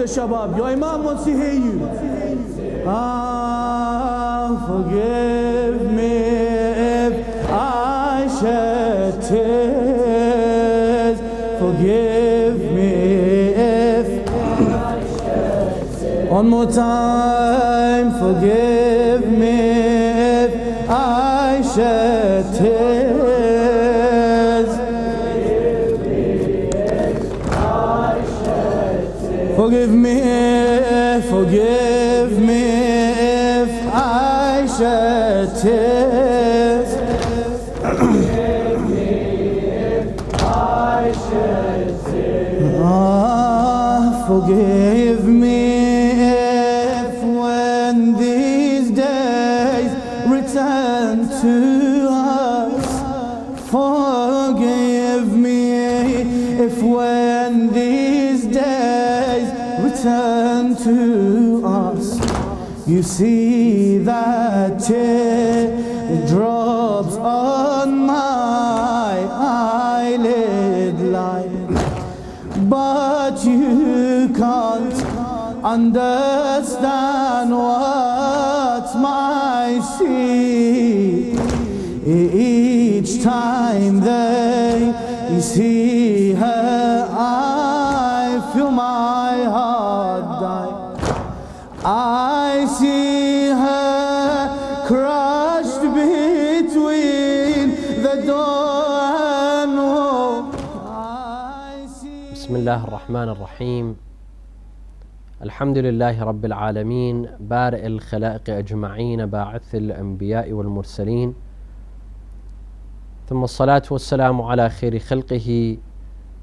Shabab. Your Imam wants to hear you. Forgive me if I shed tears. Forgive me if I shed tears. One more time. Forgive me if I shed tears. Forgive me, forgive me if I shed tears. Forgive me if I shed tears. Forgive me if when these days return to us. Forgive me if when these days return to us, you see that teardrops on my eyelid line, but you can't understand what's my see. Each time they see her, I feel my heart die. I see her crushed between the door and wall. بسم الله الرحمن الرحيم. الحمد لله رب العالمين بارئ الخلائق أجمعين باعث الأنبياء والمرسلين، ثم الصلاة والسلام على خير خلقه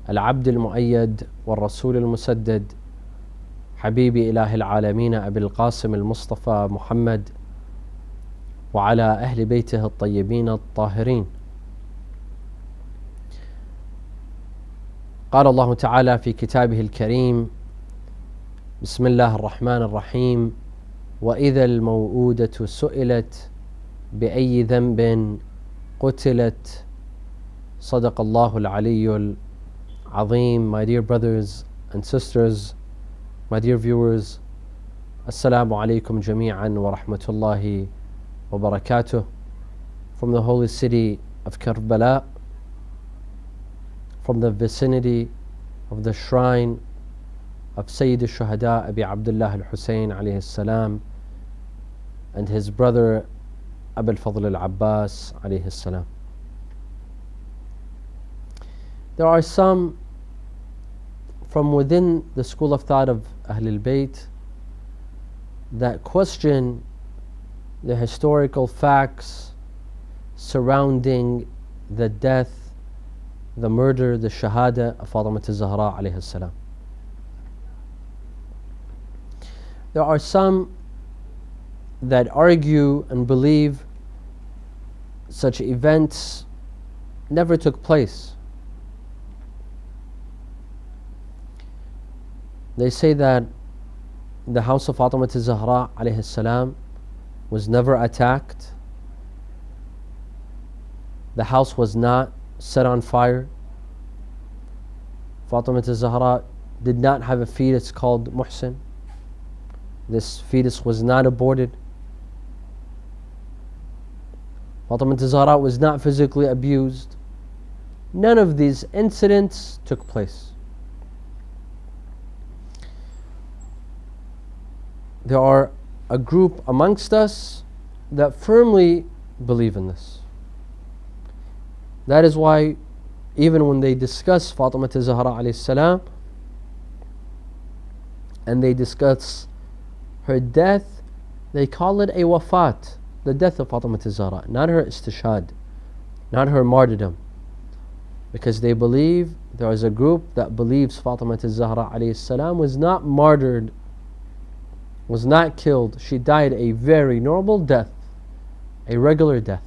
العبد المؤيد والرسول المسدد حبيب إله العالمين أبي القاسم المصطفى محمد وعلى أهل بيته الطيبين الطاهرين. قال الله تعالى في كتابه الكريم: بسم الله الرحمن الرحيم: وإذا الموءودة سئلت بأي ذنب قتلت. صدق الله العلي العظيم. My dear brothers and sisters, my dear viewers, Assalamu alaikum jami'an wa rahmatullahi wa barakatuh. From the holy city of Karbala, from the vicinity of the shrine of Sayyid al-Shuhada Abi Abdullah al-Hussein alayhi salam and his brother Abu al-Fadl al-Abbas alayhi salam. There are some from within the school of thought of Ahlulbait that question the historical facts surrounding the death, the murder, the shahada of Fatima al-Zahra alayhi salam. There are some that argue and believe such events never took place. They say that the house of Fatima al-Zahra alayhi salam was never attacked. The house was not set on fire. Fatima al-Zahra did not have a fetus called Muhsin. This fetus was not aborted. Fatima al-Zahra was not physically abused. None of these incidents took place. There are a group amongst us that firmly believe in this. That is why even when they discuss Fatima al-Zahra alayhi salam and they discuss her death, they call it a wafat, the death of Fatima al-Zahra, not her istishhad, not her martyrdom. Because they believe, there is a group that believes Fatima al-Zahra alayhi salam was not martyred, was not killed. She died a very normal death, a regular death.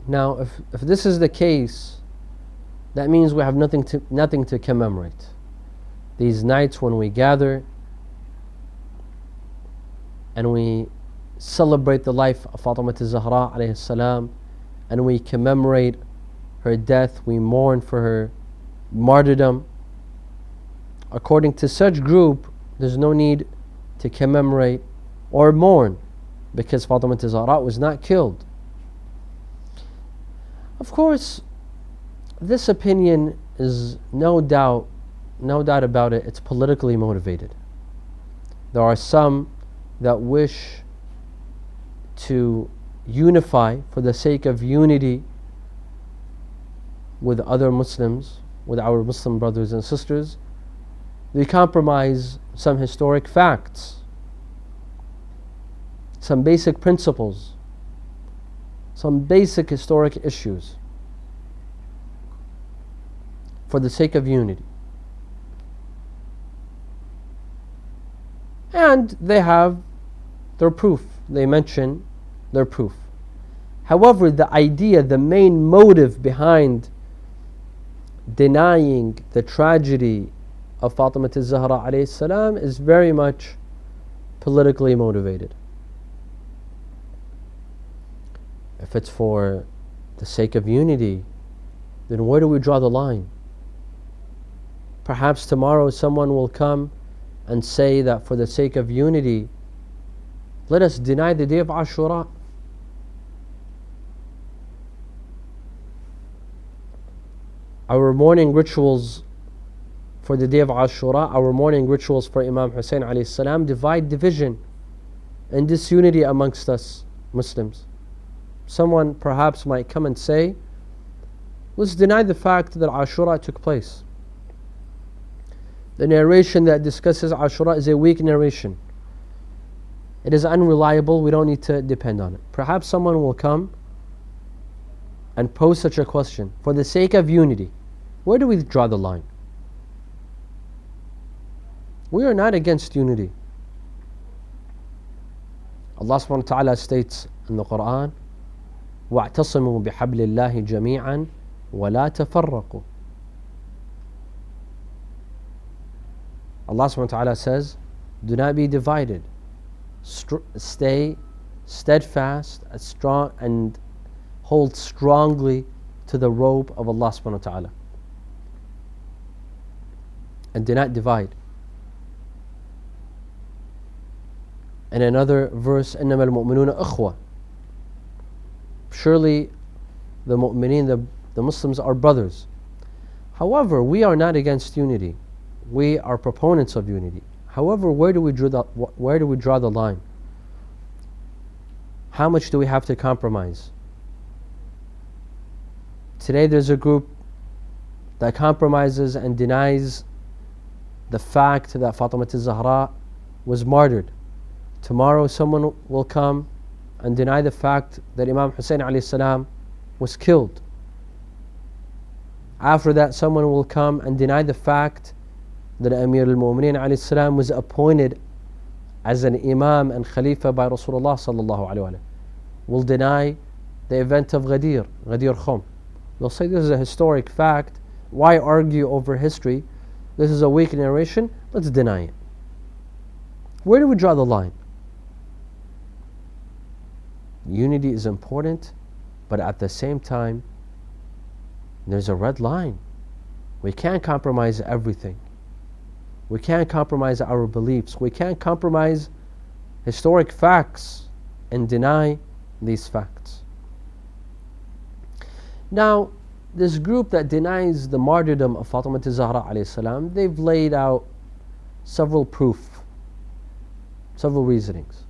Now, if this is the case, that means we have nothing to commemorate. These nights when we gather and we celebrate the life of Fatima al-Zahra alayhi salam and we commemorate her death, we mourn for her martyrdom. According to such group, there's no need to commemorate or mourn because Fatima az-Zahra was not killed. Of course, this opinion is no doubt about it, it's politically motivated. There are some that wish to unify for the sake of unity with other Muslims, with our Muslim brothers and sisters. They compromise some historic facts, some basic principles, some basic historic issues for the sake of unity. And they have their proof. They mention their proof. However, the idea, the main motive behind denying the tragedy of Fatima az-Zahra alayhi salam is very much politically motivated. If it's for the sake of unity, then where do we draw the line? Perhaps tomorrow someone will come and say that for the sake of unity, let us deny the day of Ashura. Our mourning rituals for the day of Ashura, our mourning rituals for Imam Hussein alayhi salam divide division and disunity amongst us Muslims. Someone perhaps might come and say, let's deny the fact that Ashura took place. The narration that discusses Ashura is a weak narration. It is unreliable, we don't need to depend on it. Perhaps someone will come and pose such a question. For the sake of unity, where do we draw the line? We are not against unity. Allah subhanahu wa ta'ala states in the Quran, وَاعْتَصِمُوا بِحَبْلِ اللَّهِ جَمِيعًا وَلَا تَفَرَّقُوا. Allah subhanahu wa ta'ala says, do not be divided. Stay steadfast and strong and hold strongly to the rope of Allah subhanahu wa ta'ala. And do not divide. In another verse, إِنَّمَا الْمُؤْمِنُونَ أَخْوَةٌ. Surely the mu'mineen, the Muslims are brothers. However, we are not against unity. We are proponents of unity. However, where do we draw the line? How much do we have to compromise? Today there's a group that compromises and denies the fact that Fatima az-Zahra was martyred. Tomorrow someone will come and deny the fact that Imam Hussein alayhi salam was killed. After that, someone will come and deny the fact that Amir al-Mu'mineen alayhi salam was appointed as an Imam and Khalifa by Rasulullah sallallahu alayhi wa sallam. Will deny the event of Ghadir Khum. They'll say this is a historic fact. Why argue over history? This is a weak narration. Let's deny it. Where do we draw the line? Unity is important, but at the same time, there's a red line. We can't compromise everything. We can't compromise our beliefs. We can't compromise historic facts and deny these facts. Now, this group that denies the martyrdom of Fatima az-Zahra alayhi salam, they've laid out several reasonings.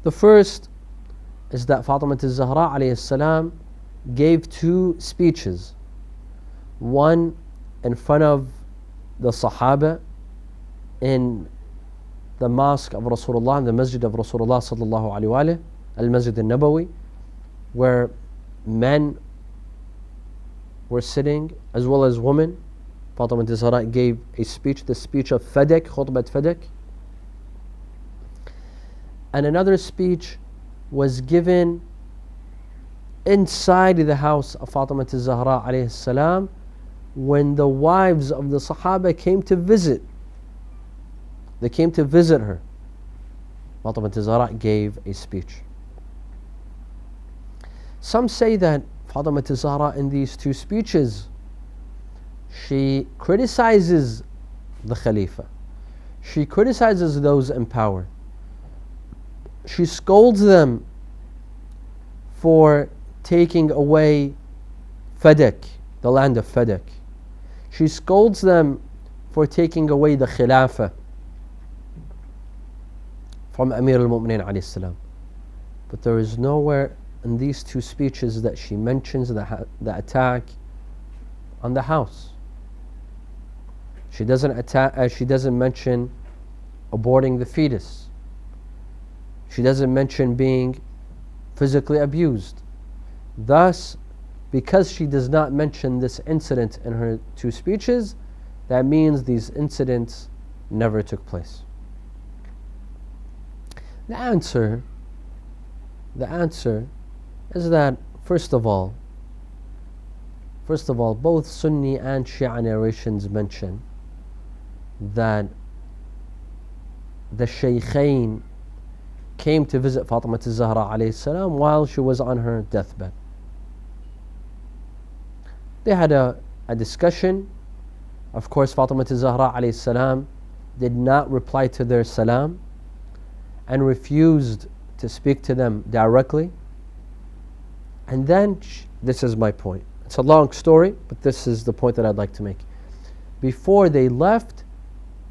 The first is that Fatima az-Zahra alayhi salam gave two speeches. One in front of the Sahaba in the mosque of Rasulullah, in the masjid of Rasulullah sallallahu alayhi wa sallam, al-Masjid al-Nabawi, where men were sitting as well as women. Fatima az-Zahra gave a speech, the speech of Faddak, khutbat Faddak. And another speech was given inside the house of Fatima az-Zahra alayhi salam when the wives of the Sahaba came to visit. They came to visit her. Fatima az-Zahra gave a speech. Some say that Fatima Zahra in these two speeches, she criticizes the Khalifa. She criticizes those in power. She scolds them for taking away Faddak, the land of Faddak. She scolds them for taking away the Khilafah from Amir al-Mu'mineen alayhi salam. But there is nowhere in these two speeches that she mentions the attack on the house. She doesn't mention aborting the fetus. She doesn't mention being physically abused. Thus, because she does not mention this incident in her two speeches, that means these incidents never took place. The answer is that, first of all, both Sunni and Shia narrations mention that the Shaykhain came to visit Fatima Zahra alayhi salam while she was on her deathbed. They had a discussion. Of course, Fatima Zahra alayhi salam did not reply to their salam and refused to speak to them directly. And then, this is my point. It's a long story, but this is the point that I'd like to make. Before they left,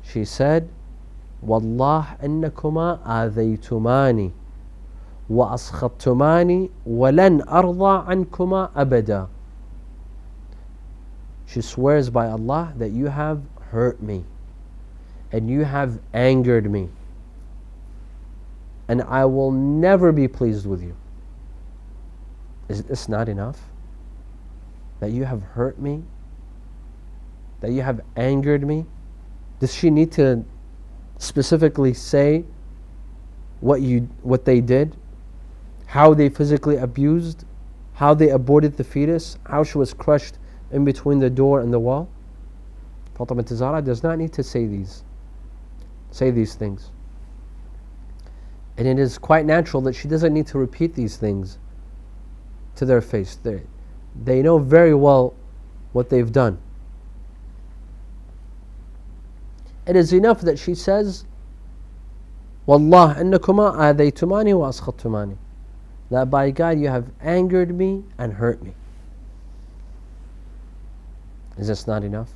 she said, "Wallah innakuma adaytumani wa askhattumani wa lan arda ankuma abada." She swears by Allah that you have hurt me and you have angered me, and I will never be pleased with you. Is this not enough? That you have hurt me? That you have angered me? Does she need to specifically say what they did? How they physically abused? How they aborted the fetus? How she was crushed in between the door and the wall? Fatima Zahra does not need to say these things. And it is quite natural that she doesn't need to repeat these things to their face. They know very well what they've done. It is enough that she says, "Wallah innakuma adaytumani wa askhattumani," that by God you have angered me and hurt me. Is this not enough?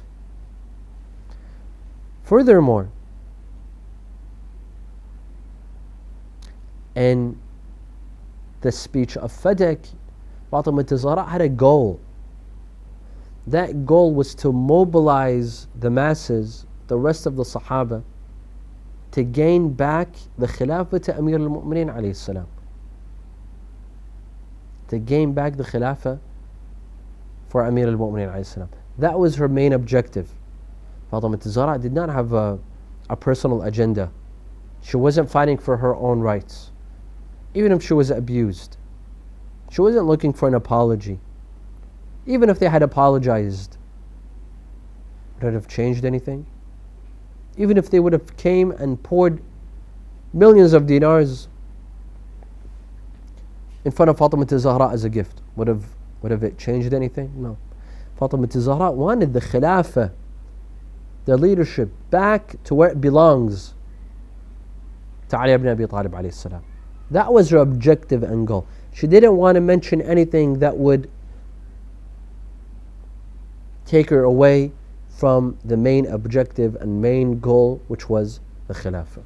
Furthermore, in the speech of Faddak, Fatima Zahra had a goal. That goal was to mobilize the masses, the rest of the Sahaba, to gain back the Khilafah to Amir al-Mu'mineen alayhi salam. To gain back the Khilafah for Amir al-Mu'mineen alayhi salam. That was her main objective. Fatima Zahra did not have a personal agenda. She wasn't fighting for her own rights. Even if she was abused, she wasn't looking for an apology. Even if they had apologized, would it have changed anything? Even if they would have came and poured millions of dinars in front of Fatima Zahra as a gift, would have it changed anything? No. Fatima Zahra wanted the Khilafah, the leadership, back to where it belongs, to Ali ibn Abi Talib alayhi salam. That was her objective and goal. She didn't want to mention anything that would take her away from the main objective and main goal, which was the Khilafah.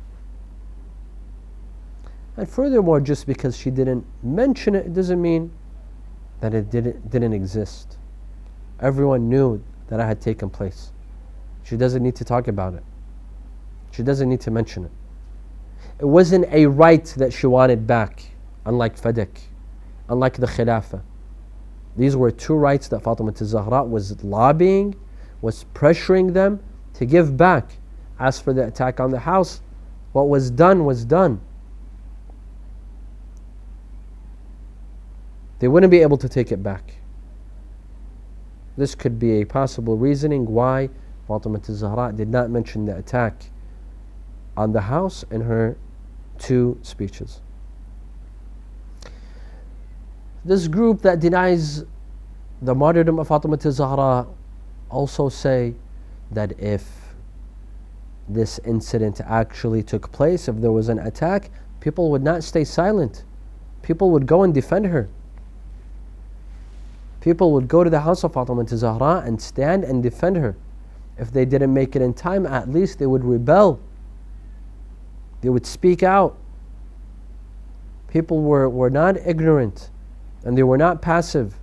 And furthermore, just because she didn't mention it, it doesn't mean that it didn't exist. Everyone knew that it had taken place. She doesn't need to talk about it. She doesn't need to mention it. It wasn't a right that she wanted back, unlike Faddak, unlike the Khilafah. These were two rights that Fatima Zahra was lobbying, was pressuring them to give back. As for the attack on the house, what was done was done. They wouldn't be able to take it back. This could be a possible reasoning why Fatima Zahra did not mention the attack on the house in her two speeches. This group that denies the martyrdom of Fatima al-Zahra also say that if this incident actually took place, if there was an attack, people would not stay silent. People would go and defend her. People would go to the house of Fatima al-Zahra and stand and defend her. If they didn't make it in time, at least they would rebel. They would speak out. People were not ignorant and they were not passive.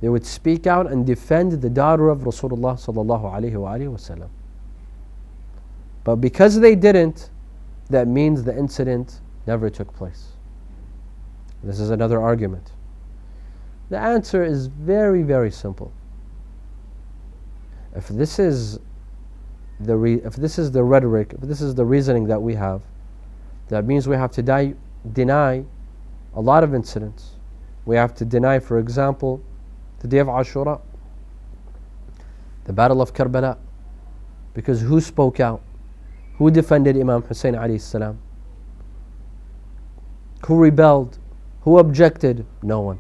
They would speak out and defend the daughter of Rasulullah sallallahu alaihi wasallam. But because they didn't, that means the incident never took place. This is another argument. The answer is very, very simple. If this is the rhetoric, if this is the reasoning that we have, that means we have to deny a lot of incidents. We have to deny, for example, the day of Ashura, the battle of Karbala, because who spoke out? Who defended Imam Hussein alayhi salam? Who rebelled? Who objected? No one.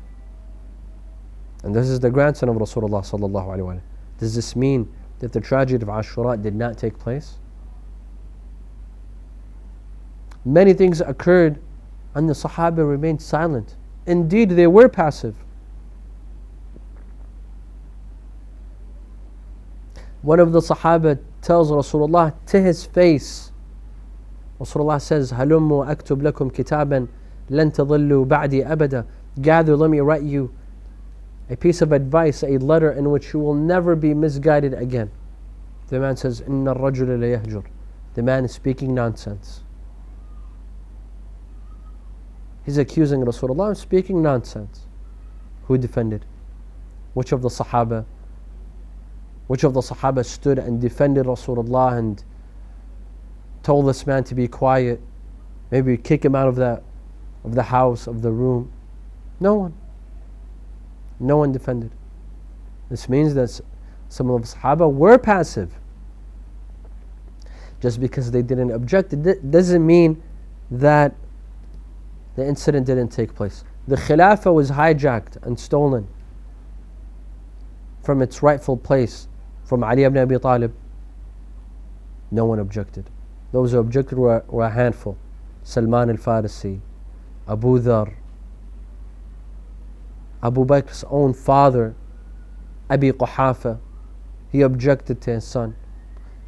And this is the grandson of Rasulullah sallallahu alaihi wasallam. Does this mean that the tragedy of Ashura did not take place? Many things occurred and the Sahaba remained silent. Indeed, they were passive. One of the Sahaba tells Rasulullah to his face. Rasulullah says, "Halummu aktub lakum kitaban lan tadillu ba'di abada." Gather, let me write you a piece of advice, a letter in which you will never be misguided again. The man says, "Inna ar-rajula la yahjur." The man is speaking nonsense. He's accusing Rasulullah of speaking nonsense. Who defended? Which of the Sahaba? Which of the Sahaba stood and defended Rasulullah and told this man to be quiet? Maybe kick him out of the house, of the room? No one. No one defended. This means that some of the Sahaba were passive. Just because they didn't object, it doesn't mean that the incident didn't take place. The Khilafah was hijacked and stolen from its rightful place from Ali ibn Abi Talib. No one objected. Those who objected were a handful. Salman al-Farisi, Abu Dhar, Abu Bakr's own father, Abi Quhafa, he objected to his son.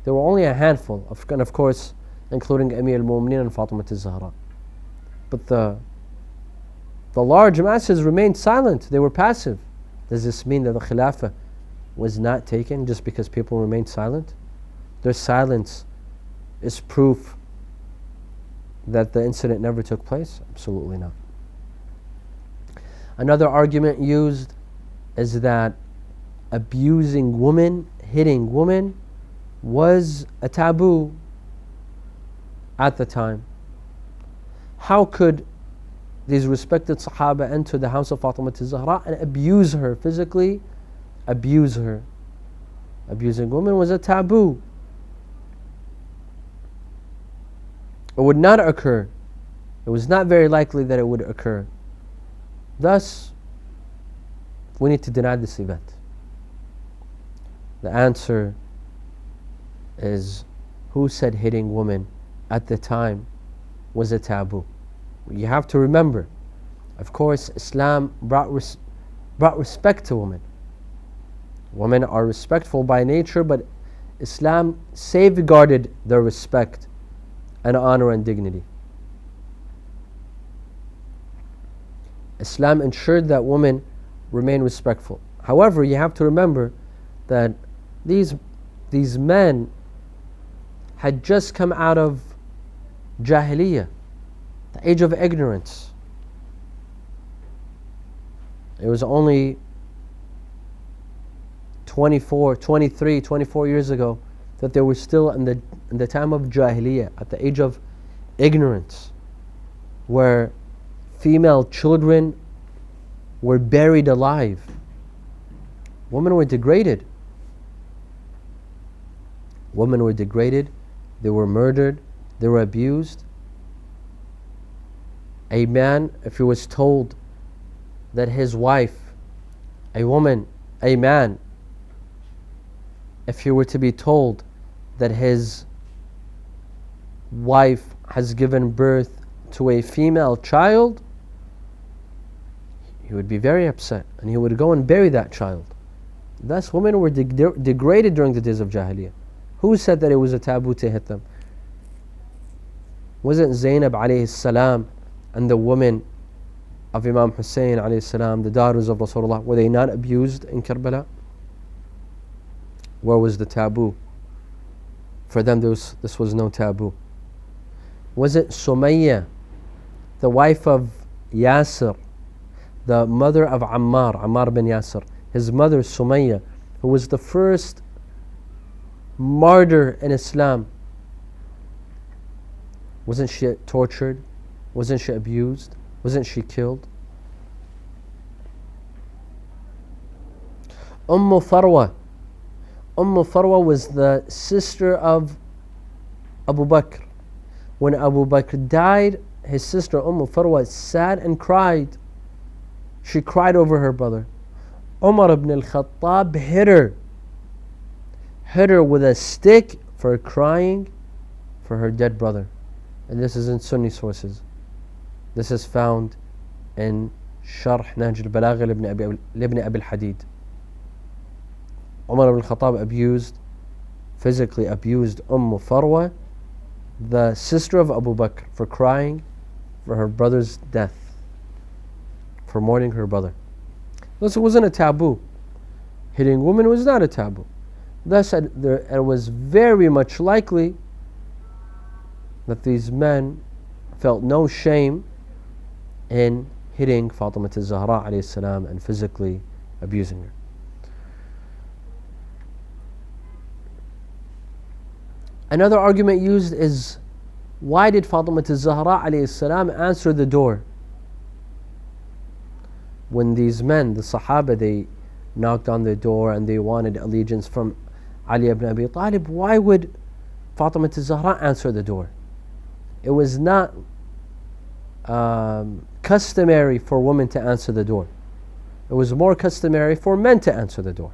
There were only a handful, and of course, including Amir al-Mu'mineen and Fatima al-Zahra. But the large masses remained silent. They were passive. Does this mean that the Khilafah was not taken just because people remained silent? Their silence is proof that the incident never took place? Absolutely not. Another argument used is that abusing women, hitting women, was a taboo at the time. How could these respected Sahaba enter the house of Fatima al-Zahra and abuse her, physically abuse her? Abusing women was a taboo. It would not occur. It was not very likely that it would occur. Thus, we need to deny this event. The answer is, who said hitting women at the time was a taboo? You have to remember, of course, Islam brought respect to women. Women are respectful by nature, but Islam safeguarded their respect and honor and dignity. Islam ensured that women remain respectful. However, you have to remember that these men had just come out of Jahiliyyah, the age of ignorance. It was only 24 years ago that they were still in the time of Jahiliyyah, at the age of ignorance, where female children were buried alive. Women were degraded. Women were degraded, they were murdered, they were abused. A man, if he was told that his wife A woman, a man, if he were to be told that his wife has given birth to a female child, he would be very upset and he would go and bury that child. Thus, women were degraded during the days of Jahiliyyah. Who said that it was a taboo to hit them? Wasn't Zainab alayhi salam and the women of Imam Hussein alayhi salam, the daughters of Rasulullah, were they not abused in Karbala? Where was the taboo? For them this was no taboo. Was it Sumayya, the wife of Yasir, the mother of Ammar bin Yasir, his mother Sumayya, who was the first martyr in Islam? Wasn't she tortured? Wasn't she abused? Wasn't she killed? Farwa was the sister of Abu Bakr. When Abu Bakr died, his sister Farwa sat and cried. She cried over her brother. Umar ibn al-Khattab hit her with a stick for crying for her dead brother. And this is in Sunni sources. This is found in Sharh Nahj al-Balagha ibn Abi al-Hadid. Umar ibn al-Khattab physically abused Farwa, the sister of Abu Bakr, for crying for her brother's death, for mourning her brother. Thus, it wasn't a taboo. Hitting women was not a taboo. Thus, it was very much likely that these men felt no shame in hitting Fatima al-Zahra alayhi salam and physically abusing her. Another argument used is, why did Fatima al-Zahra alayhi salam answer the door? When these men, the Sahaba, they knocked on the door and they wanted allegiance from Ali ibn Abi Talib, why would Fatima al-Zahra answer the door? It was not customary for women to answer the door. It was more customary for men to answer the door.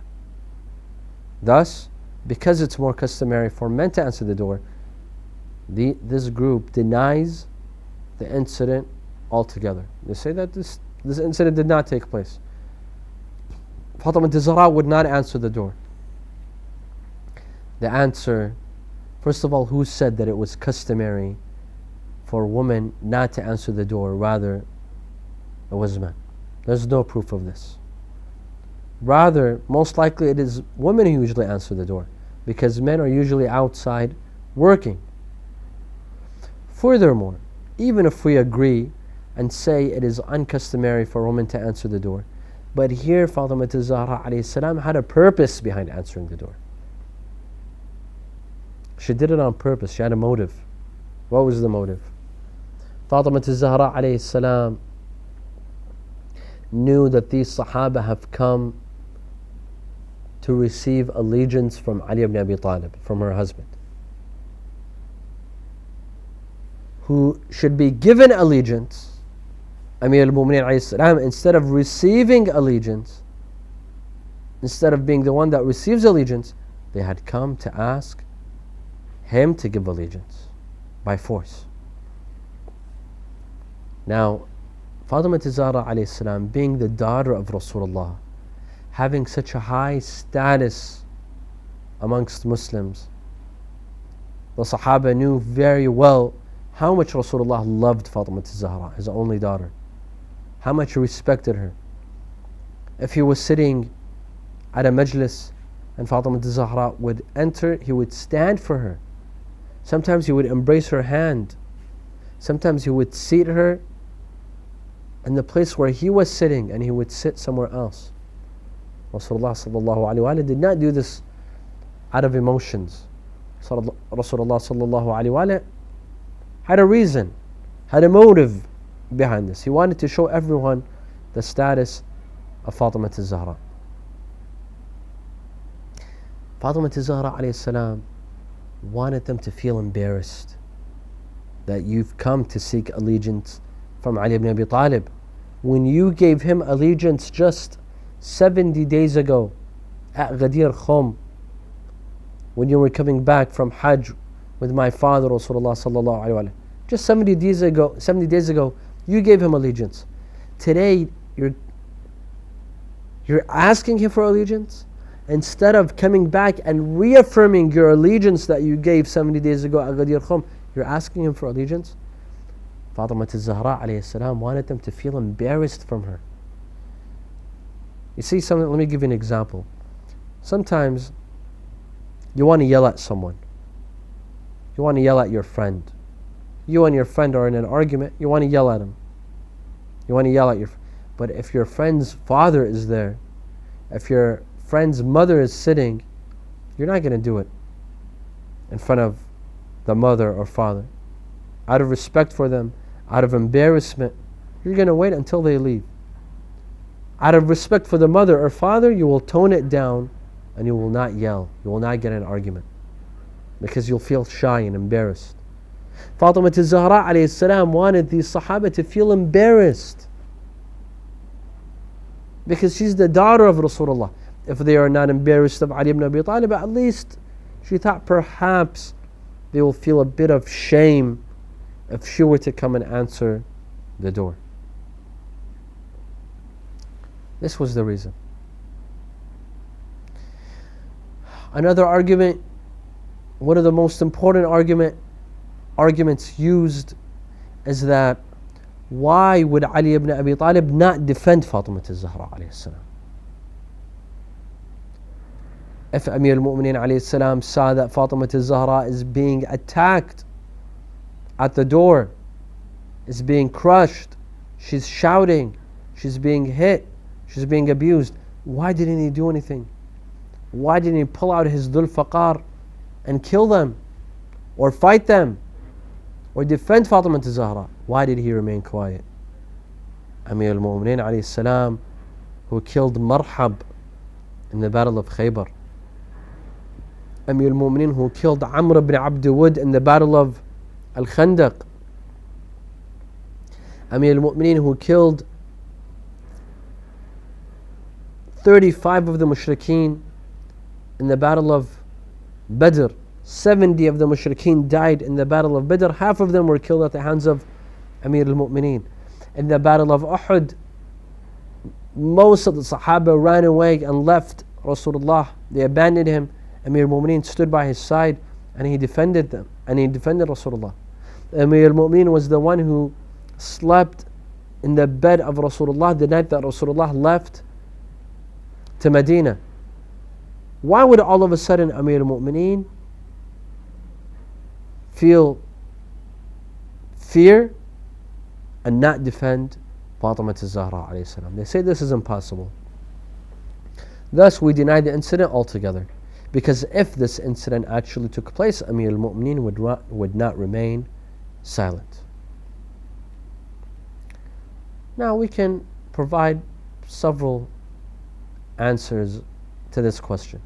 Thus, because it's more customary for men to answer the door, this group denies the incident altogether. They say that this incident did not take place. Fatima al-Zahra would not answer the door. The answer, first of all, who said that it was customary for women not to answer the door? Rather, it was men. There's no proof of this. Rather, most likely it is women who usually answer the door, because men are usually outside working. Furthermore, even if we agree and say it is uncustomary for a woman to answer the door, but here Fatima al-Zahra alayhi salam had a purpose behind answering the door. She did it on purpose. She had a motive. What was the motive? Fatima al-Zahra alayhi salam knew that these Sahaba have come to receive allegiance from Ali ibn Abi Talib, from her husband, who should be given allegiance. Amir al-Mu'mineen alayhi salam, instead of receiving allegiance, instead of being the one that receives allegiance, they had come to ask him to give allegiance by force. Now, Fatima al-Zahra alayhi salam, being the daughter of Rasulullah, having such a high status amongst Muslims, the Sahaba knew very well how much Rasulullah loved Fatima al-Zahra, his only daughter, how much he respected her. If he was sitting at a majlis and Fatima al-Zahra would enter, he would stand for her. Sometimes he would embrace her hand. Sometimes he would seat her in the place where he was sitting and he would sit somewhere else. Rasulullah sallallahu alaihi wasallam did not do this out of emotions. Rasulullah sallallahu alaihi wasallam had a reason, had a motive behind this. He wanted to show everyone the status of Fatima al-Zahra. Fatima al-Zahra alayhi salam wanted them to feel embarrassed that you've come to seek allegiance from Ali ibn Abi Talib when you gave him allegiance just 70 days ago at Ghadir Khum, when you were coming back from Hajj with my father Rasulullah sallallahu alaihi wasallam. Just 70 days ago, you gave him allegiance. Today, you're asking him for allegiance instead of coming back and reaffirming your allegiance that you gave 70 days ago at Ghadir Khum. You're asking him for allegiance. Fatima al-Zahra alayhi salam wanted them to feel embarrassed from her. You see something, let me give you an example. Sometimes you want to yell at someone. You want to yell at your friend. You and your friend are in an argument, you want to yell at him. You want to yell at but if your friend's father is there, if your friend's mother is sitting, you're not going to do it in front of the mother or father. Out of respect for them, out of embarrassment, you're going to wait until they leave. Out of respect for the mother or father, you will tone it down and you will not yell. You will not get in an argument because you'll feel shy and embarrassed. Fatima al-Zahra alayhi salam wanted these Sahaba to feel embarrassed because she's the daughter of Rasulullah. If they are not embarrassed of Ali ibn Abi Talib, at least she thought perhaps they will feel a bit of shame if she were to come and answer the door. This was the reason. Another argument, one of the most important arguments used is that why would Ali ibn Abi Talib not defend Fatima al-Zahra alayhi salam? If Amir al-Mu'mineen alayhi salam saw that Fatima al-Zahra is being attacked at the door, is being crushed, she's shouting, she's being hit, she's being abused, why didn't he do anything? Why didn't he pull out his Dhul Faqar and kill them or fight them or defend Fatima al-Zahra? Why did he remain quiet? Amir al-Mu'mineen alayhi salam, who killed Marhab in the battle of Khaybar. Amir al-Mu'mineen who killed Amr ibn Abd Wud in the battle of al-Khandaq. Amir al-Mu'mineen who killed 35 of the mushrikeen in the battle of Badr. 70 of the mushrikeen died in the battle of Badr. Half of them were killed at the hands of Amir al-Mu'mineen. In the battle of Uhud, most of the Sahaba ran away and left Rasulullah. They abandoned him. Amir al-Mu'mineen stood by his side and he defended them, and he defended Rasulullah. Amir al-Mu'mineen was the one who slept in the bed of Rasulullah the night that Rasulullah left to Medina. Why would all of a sudden Amir al-Mu'mineen feel fear and not defend Fatima al-Zahra alayhi salam? They say this is impossible. Thus we deny the incident altogether, because if this incident actually took place, Amir al-Mu'mineen would not remain silent. Now we can provide several answers to this question.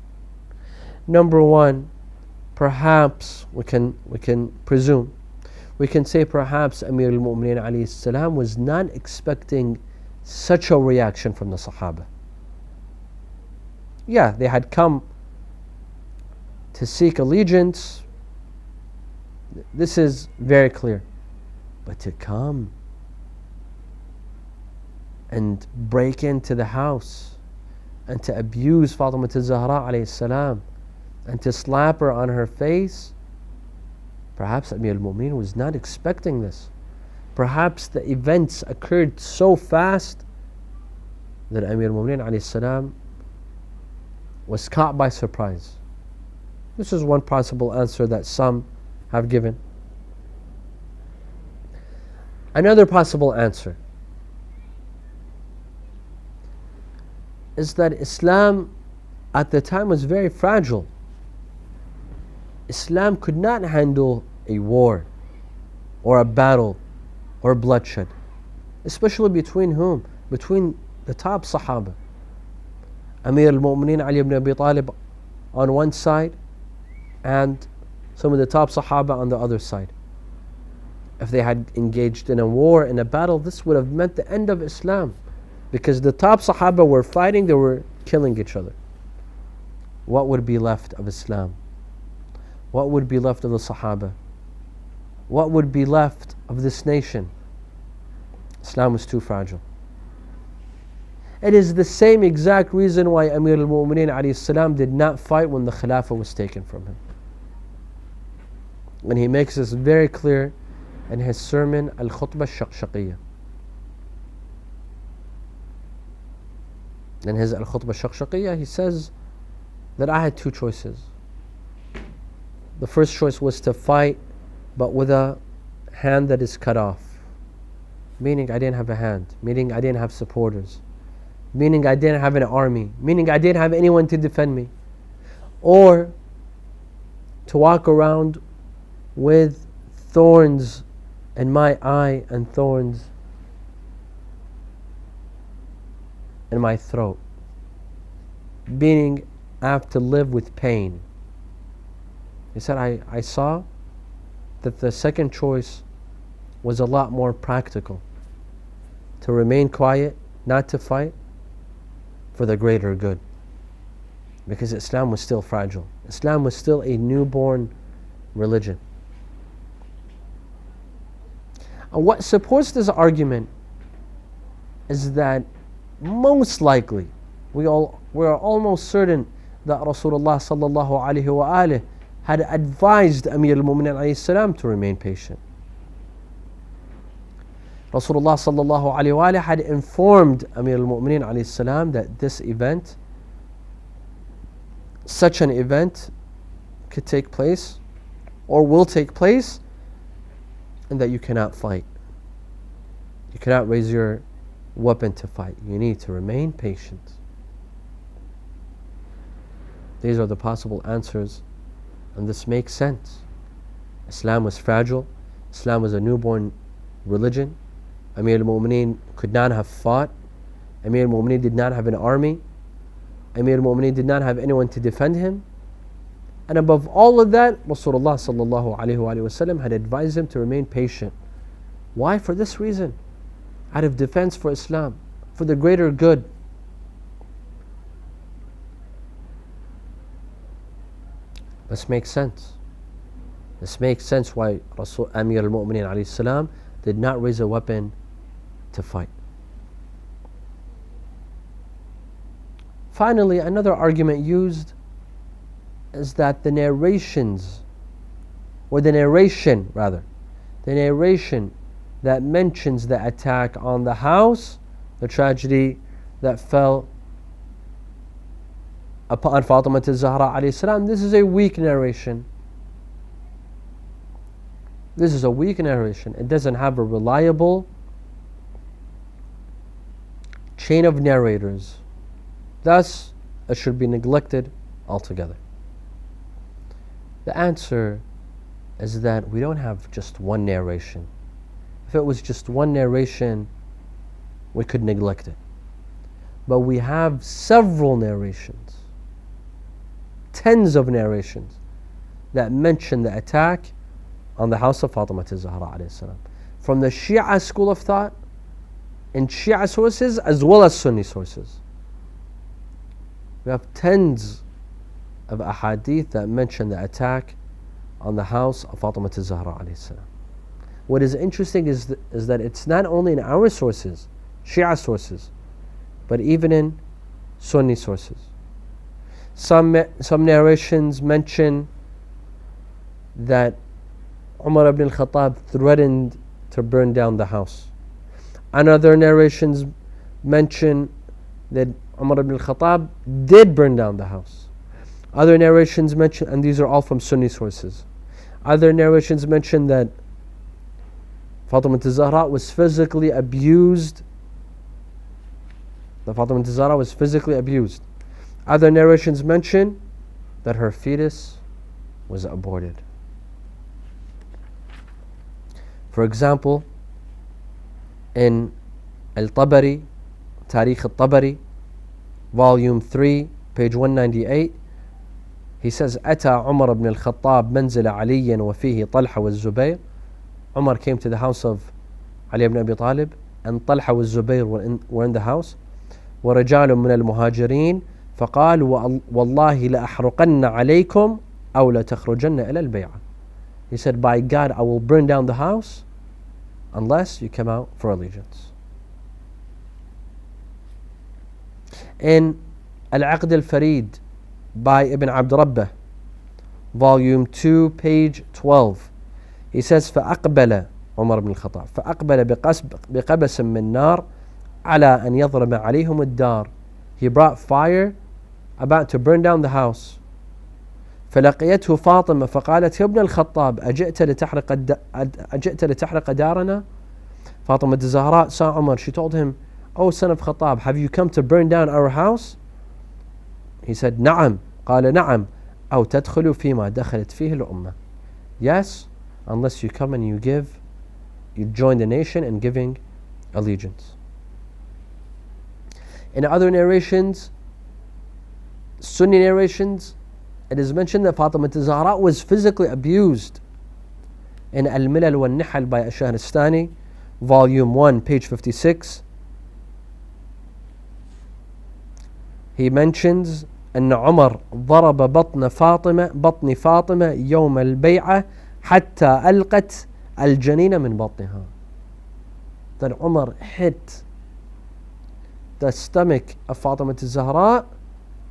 Number one, perhaps we can presume, we can say perhaps Amir al-Mu'mineen alayhi salam was not expecting such a reaction from the Sahaba. Yeah, they had come to seek allegiance. This is very clear. But to come and break into the house and to abuse Fatima al-Zahra alayhi salam and to slap her on her face, perhaps Amir al-Mu'mineen was not expecting this. Perhaps the events occurred so fast that Amir al-Mu'mineen alayhi salam was caught by surprise. This is one possible answer that some have given. Another possible answer is that Islam at the time was very fragile. Islam could not handle a war or a battle or bloodshed, especially between whom? Between the top Sahaba. Amir al-Mu'mineen Ali ibn Abi Talib on one side and some of the top Sahaba on the other side. If they had engaged in a war, in a battle, this would have meant the end of Islam. Because the top Sahaba were fighting, they were killing each other. What would be left of Islam? What would be left of the Sahaba? What would be left of this nation? Islam was too fragile. It is the same exact reason why Amir al-Mu'mineen alayhi salam did not fight when the Khilafah was taken from him. And he makes this very clear in his sermon, Al-Khutbah Shaqshaqiyya. In his Al-Khutbah Shaqshaqiyya, he says that I had two choices. The first choice was to fight, but with a hand that is cut off. Meaning I didn't have a hand. Meaning I didn't have supporters. Meaning I didn't have an army. Meaning I didn't have anyone to defend me. Or to walk around with thorns in my eye and thorns in my throat. Meaning I have to live with pain. He said, I saw that the second choice was a lot more practical. To remain quiet, not to fight, for the greater good. Because Islam was still fragile. Islam was still a newborn religion. And what supports this argument is that most likely, we are almost certain that Rasulullah sallallahu alaihi wasallam had advised Amir al-Mu'mineen alayhi salam to remain patient. Rasulullah sallallahu alaihi wasallam had informed Amir al-Mu'mineen alayhi salam that this event, such an event, could take place or will take place, and that you cannot fight. You cannot raise your weapon to fight. You need to remain patient. These are the possible answers, and this makes sense. Islam was fragile. Islam was a newborn religion. Amir al-Mu'mineen could not have fought. Amir al-Mu'mineen did not have an army. Amir al-Mu'mineen did not have anyone to defend him. And above all of that, Rasulullah sallallahu alaihi wasallam had advised him to remain patient. Why? For this reason. Out of defense for Islam, for the greater good. This makes sense. This makes sense why Amir al-Mu'mineen alayhi salam did not raise a weapon to fight. Finally, another argument used is that the narration that mentions the attack on the house, the tragedy that fell upon Fatima al-Zahra alayhi salam, this is a weak narration. This is a weak narration. It doesn't have a reliable chain of narrators. Thus, it should be neglected altogether. The answer is that we don't have just one narration. If it was just one narration, we could neglect it. But we have several narrations, tens of narrations that mention the attack on the house of Fatima al-Zahra alayhi salam, from the Shia school of thought, in Shia sources as well as Sunni sources. We have tens of ahadith that mention the attack on the house of Fatima al-Zahra alayhi salam. What is interesting is that it's not only in our sources, Shia sources, but even in Sunni sources. Some narrations mention that Umar ibn al-Khattab threatened to burn down the house. And other narrations mention that Umar ibn al-Khattab did burn down the house. Other narrations mention, and these are all from Sunni sources, other narrations mention that Fatima al-Zahra was physically abused. That Fatima al-Zahra was physically abused. Other narrations mention that her fetus was aborted. For example, in al-Tabari, Tarikh al-Tabari, volume 3, page 198, he says, أتى عمر بن الخطاب منزل علي وفيه طلحة والزبير. Umar came to the house of Ali ibn Abi Talib, and Talha and Zubayr were in the house. ورجال من المهاجرين فقال والله لأحرقن عليكم أو لتخرجن إلى البيعة. He said, by God, I will burn down the house unless you come out for allegiance. In Al-Aqd al-Farid by Ibn Abd Rabbah, volume 2, page 12, he says, فأقبل عمر بن الخطاب فأقبل بقبس من نار على أن يضرب عليهم الدار. He brought fire about to burn down the house. فلقيته فاطمة فقالت يا ابن الخطاب أجئت لتحرق دارنا. Fatima the saw Umar. She told him, "Oh son of Khattab, have you come to burn down our house?" He said, "نعم." قال نعم أو تدخل فيما دخلت فيه الأمة. Yes, unless you come and you join the nation in giving allegiance. In other narrations, Sunni narrations, it is mentioned that Fatima Zahra was physically abused. In Al-Milal wal-Nihal by Ash-Shahristani, volume 1, page 56, he mentions أن عمر ضرب بطن فاطمة يوم البيعة حتى ألقت الجنين من بطنها. That Umar hit the stomach of Fatima Zahra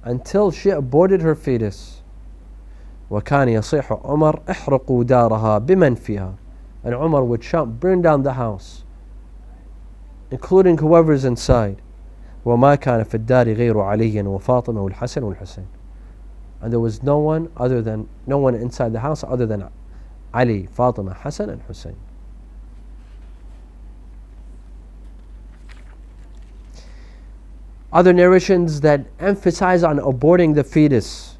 until she aborted her fetus. وكان يصيح عمر احرقوا دارها بمن فيها. And Umar would shout, burn down the house, including whoever's inside. وما كان في الدار غير علي وفاطمة والحسن والحسين. And there was no one inside the house other than Ali, Fatima, Hassan and Hussein. Other narrations that emphasize on aborting the fetus.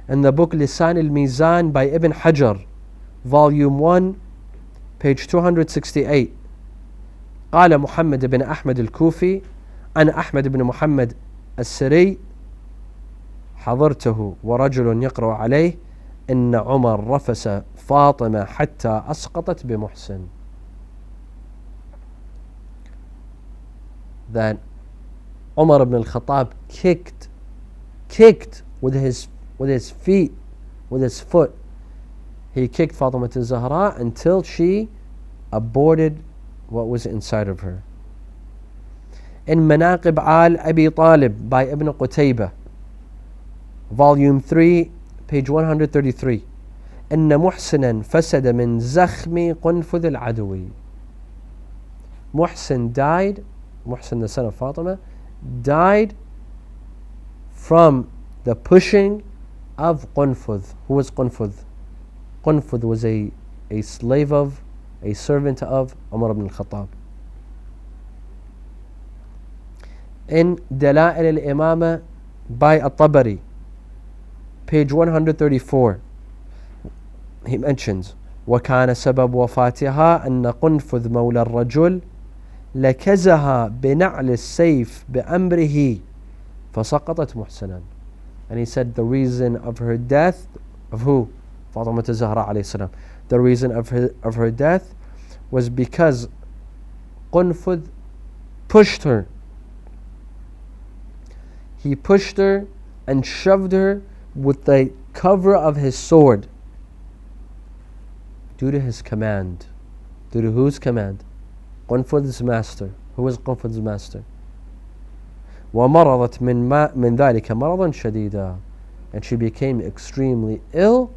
In the book Lisan al-Mizan by Ibn Hajar, volume 1, page 268, قال محمد بن أحمد الكوفي أنا أحمد بن محمد السري حضرته ورجل يقرأ عليه إن عمر رفس فاطمة حتى أسقطت بمحسن. That Umar ibn al-Khattab kicked with his feet, with his foot. He kicked Fatima Zahra until she aborted what was inside of her. In Manaqib al-Abi Talib by Ibn Qutaybah, volume 3, page 133, إن محسنا فسد من زخم قنفذ العدوي. Muhsin died, Muhsin the son of Fatima, died from the pushing of Qunfudh. Who was Qunfudh? Qunfudh was a slave of, a servant of Umar ibn al-Khattab. In Dala'il al-Imama by At-Tabari, page 134, he mentions وكان سبب وفاتها أن قنفذ مولى الرجل لكزها بنعل السيف بأمره فسقطت محسنا. And he said the reason of her death, of who? Fatima Zahra alayhi salam. The reason of her death was because Qunfudh pushed her. He pushed her and shoved her with the cover of his sword due to his command. Due to whose command? Qunfudh's master. Who was Qunfudh's master? ومرضت من ذلك مرضا شديدا. And she became extremely ill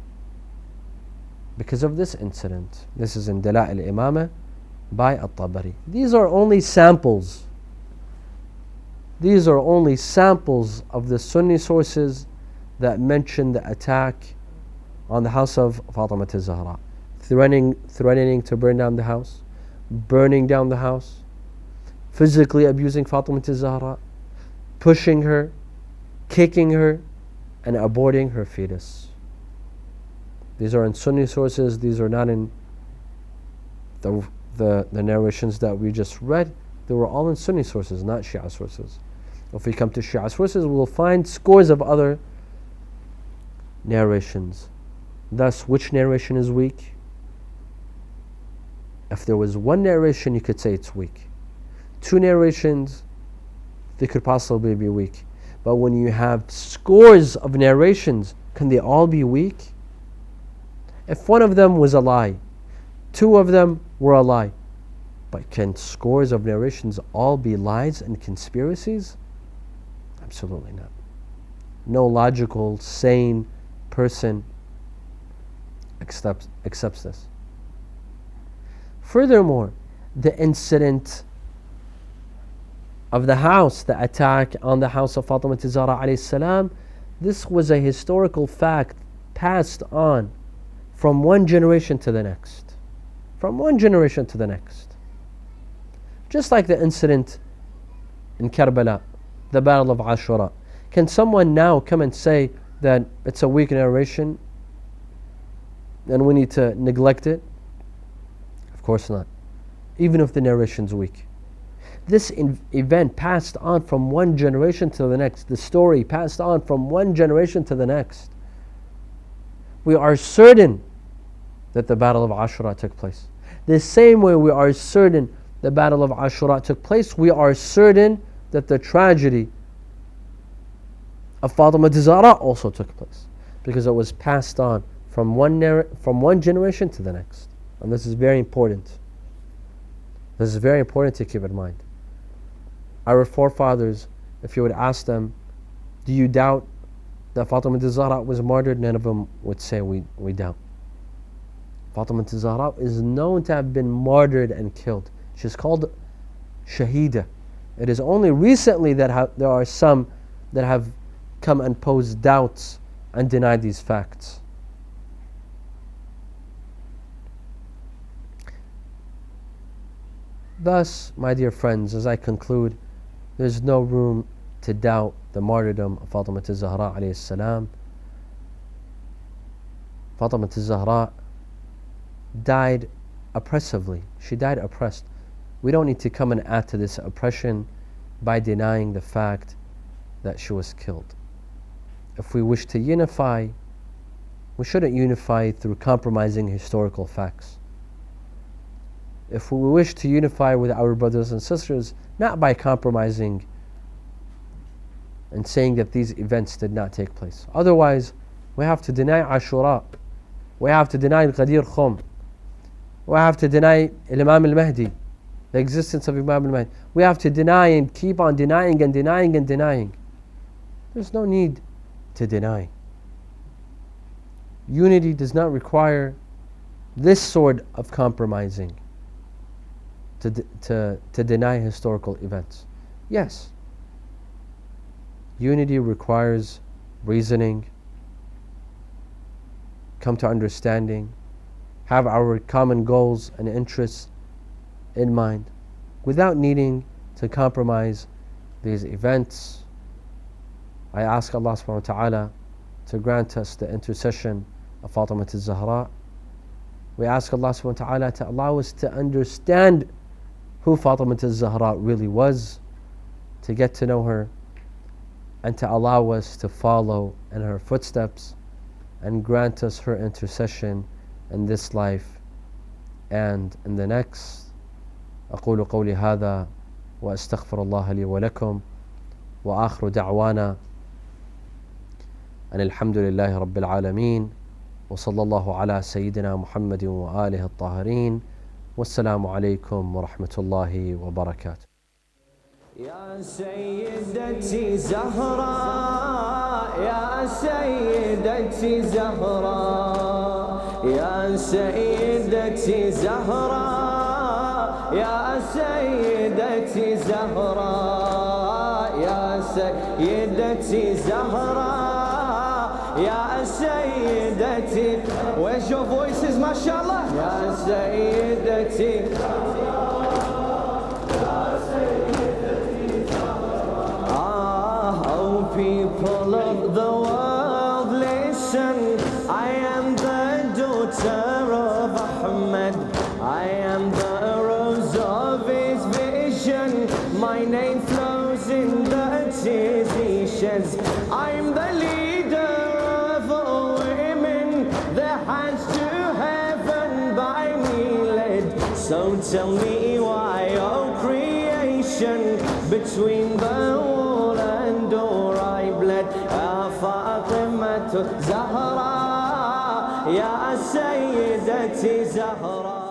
because of this incident. This is in Dala'il al-Imama by At-Tabari. These are only samples. These are only samples of the Sunni sources that mention the attack on the house of Fatima Zahra. Threatening to burn down the house, burning down the house, physically abusing Fatima Zahra, pushing her, kicking her, and aborting her fetus. These are in Sunni sources. These are not in the narrations that we just read. They were all in Sunni sources, not Shia sources. If we come to Shia sources, we will find scores of other narrations. Thus, which narration is weak? If there was one narration, you could say it's weak. Two narrations, they could possibly be weak. But when you have scores of narrations, can they all be weak? If one of them was a lie, two of them were a lie, but can scores of narrations all be lies and conspiracies? Absolutely not. No logical, sane person accepts this. Furthermore, the incident of the house, the attack on the house of Fatima Zahra alayhi salam, this was a historical fact passed on from one generation to the next. From one generation to the next. Just like the incident in Karbala, the Battle of Ashura. Can someone now come and say that it's a weak narration and we need to neglect it? Of course not. Even if the narration's weak. This event passed on from one generation to the next. The story passed on from one generation to the next. We are certain that the Battle of Ashura took place. The same way we are certain the Battle of Ashura took place, we are certain that the tragedy of Fatima Zahra also took place, because it was passed on from one generation to the next. And this is very important. This is very important to keep in mind. Our forefathers, if you would ask them, do you doubt that Fatima Zahra was martyred? None of them would say we doubt. Fatima Zahra is known to have been martyred and killed. She's called Shahida. It is only recently that there are some that have come and posed doubts and denied these facts. Thus, my dear friends, as I conclude, there's no room to doubt the martyrdom of Fatima Zahra alayhi salam. Fatima Zahra died oppressively. She died oppressed. We don't need to come and add to this oppression by denying the fact that she was killed. If we wish to unify, we shouldn't unify through compromising historical facts. If we wish to unify with our brothers and sisters, not by compromising and saying that these events did not take place. Otherwise, we have to deny Ashura. We have to deny Ghadir Khum. We have to deny Imam al-Mahdi, the existence of Imam al-Mahdi. We have to deny and keep on denying and denying and denying. There's no need to deny. Unity does not require this sort of compromising to deny historical events. Yes, unity requires reasoning, come to understanding, have our common goals and interests in mind, without needing to compromise these events. I ask Allah subhanahu wa ta'ala to grant us the intercession of Fatima Zahra. We ask Allah subhanahu wa ta'ala to allow us to understand who Fatima Zahra really was, to get to know her, and to allow us to follow in her footsteps, and grant us her intercession in this life and in the next. أقول قولي هذا وأستغفر الله لي ولكم وآخر دعوانا أن الحمد لله رب العالمين وصلى الله على سيدنا محمد وآله الطاهرين والسلام عليكم ورحمة الله وبركاته. يا سيدتي زهراء يا سيدتي زهراء يا سيدتي زهراء يا سيدتي زهراء يا سيدتي زهراء يا سيدتي. Where's your voices, mashallah? يا سيدتي people of the world, listen. I am the daughter of Ahmed. I am the rose of his vision. My name flows in the tears he sheds. I'm the leader of all women. Their hands to heaven by me led. So tell me why, oh creation, between the wall and door I bled. Ya Fatima Zahra, Ya Sayyidati Zahra.